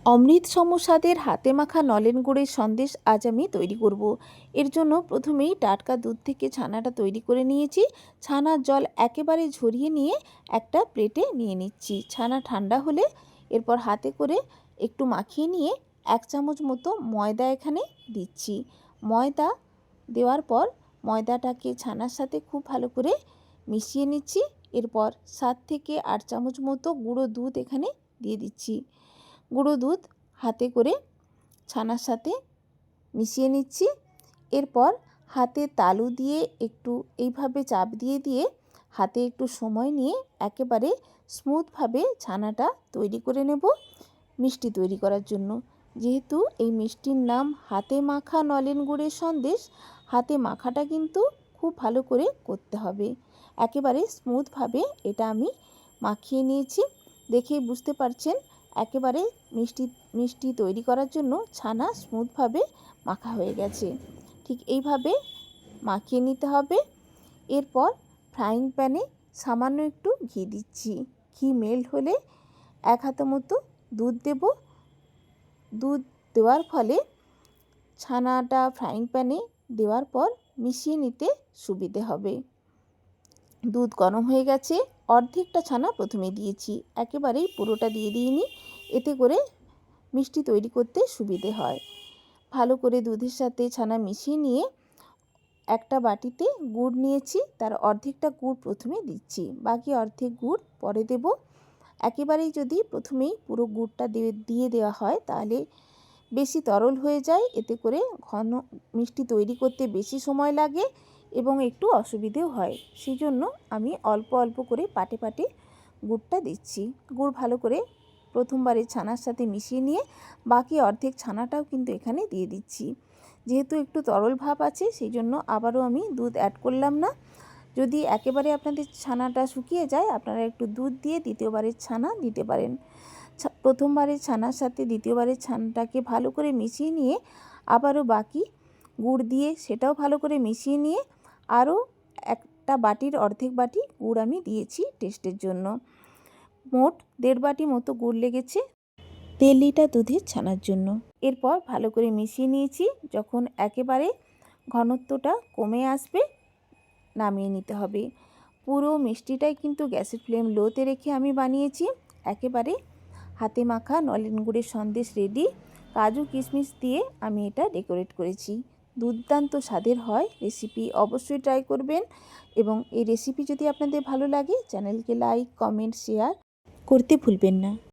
অমৃত সমস্বাদের হাতে মাখা নলেন গুড়ের সন্দেশ আজ আমি তৈরি করব। এর জন্য প্রথমেই টাটকা দুধ থেকে ছানাটা তৈরি করে নিয়েছি। ছানার জল একেবারে ঝরিয়ে নিয়ে একটা প্লেটে নিয়ে নিচ্ছি। ছানা ঠান্ডা হলে এরপর হাতে করে একটু মাখিয়ে নিয়ে 1 চামচ মতো ময়দা এখানে দিচ্ছি। ময়দা দেওয়ার পর ময়দাটাকে ছানার সাথে খুব ভালো করে মিশিয়ে নিচ্ছি। এরপর 7 থেকে 8 চামচ মতো গুঁড়ো দুধ এখানে দিয়ে দিচ্ছি। গুঁড়ো দুধ হাতে করে ছানার সাথে মিশিয়ে নিচ্ছি। এরপর হাতে তালু দিয়ে একটু এইভাবে চাপ দিয়ে দিয়ে হাতে একটু সময় নিয়ে একেবারে স্মুথভাবে ছানাটা তৈরি করে নেব মিষ্টি তৈরি করার জন্য। যেহেতু এই মিষ্টির নাম হাতে মাখা নলেন গুড়ের সন্দেশ, হাতে মাখাটা কিন্তু খুব ভালো করে করতে হবে। একেবারে স্মুথভাবে এটা আমি মাখিয়ে নিয়েছি। দেখেই বুঝতে পারছেন একেবারে মিষ্টি তৈরি করার জন্য ছানা স্মুথভাবে মাখা হয়ে গেছে। ঠিক এইভাবে মাখিয়ে নিতে হবে। এরপর ফ্রাইং প্যানে সামান্য একটু ঘি দিচ্ছি। ঘি মেল্ট হলে 1 হাতা মতো দুধ দেব। দুধ দেওয়ার ফলে ছানাটা ফ্রাইং প্যানে দেওয়ার পর মিশিয়ে নিতে সুবিধে হবে। দুধ গরম হয়ে গেছে। অর্ধেকটা ছানা প্রথমে দিয়েছি, একেবারেই পুরোটা দিয়ে দিইনি, এতে করে মিষ্টি তৈরি করতে সুবিধে হয়। ভালো করে দুধের সাথে ছানা মিশিয়ে নিয়ে একটা বাটিতে গুড় নিয়েছি, তার অর্ধেকটা গুড় প্রথমে দিচ্ছি, বাকি অর্ধেক গুড় পরে দেব। একেবারেই যদি প্রথমেই পুরো গুড়টা দিয়ে দেওয়া হয় তাহলে বেশি তরল হয়ে যায়, এতে করে ঘন মিষ্টি তৈরি করতে বেশি সময় লাগে এবং একটু অসুবিধেও হয়। সেই জন্য আমি অল্প অল্প করে পাটে পাটে গুড়টা দিচ্ছি। গুড় ভালো করে প্রথমবারে ছানার সাথে মিশিয়ে নিয়ে বাকি অর্ধেক ছানাটাও কিন্তু এখানে দিয়ে দিচ্ছি। যেহেতু একটু তরল ভাব আছে সেই জন্য আবারও আমি দুধ অ্যাড করলাম না। যদি একেবারে আপনাদের ছানাটা শুকিয়ে যায় আপনারা একটু দুধ দিয়ে দ্বিতীয়বারের ছানা দিতে পারেন। প্রথমবারের ছানার সাথে দ্বিতীয়বারের ছানাটাকে ভালো করে মিশিয়ে নিয়ে আবারও বাকি গুড় দিয়ে সেটাও ভালো করে মিশিয়ে নিয়ে আরও একটা বাটির অর্ধেক বাটি গুড় আমি দিয়েছি টেস্টের জন্য। মোট 1.5 বাটি মতো গুড় লেগেছে 1.5 লিটার দুধের ছানার জন্য। এরপর ভালো করে মিশিয়ে নিয়েছি। যখন একেবারে ঘনত্বটা কমে আসবে নামিয়ে নিতে হবে। পুরো মিষ্টিটাই কিন্তু গ্যাসের ফ্লেম লোতে রেখে আমি বানিয়েছি। একেবারে হাতে মাখা নলেন গুড়ের সন্দেশ রেডি। কাজু কিশমিশ দিয়ে আমি এটা ডেকোরেট করেছি। দুর্দান্ত স্বাদের হয়। রেসিপি অবশ্যই ট্রাই করবেন এবং এই রেসিপি যদি আপনাদের ভালো লাগে চ্যানেলকে লাইক, কমেন্ট, শেয়ার করতে ভুলবেন না।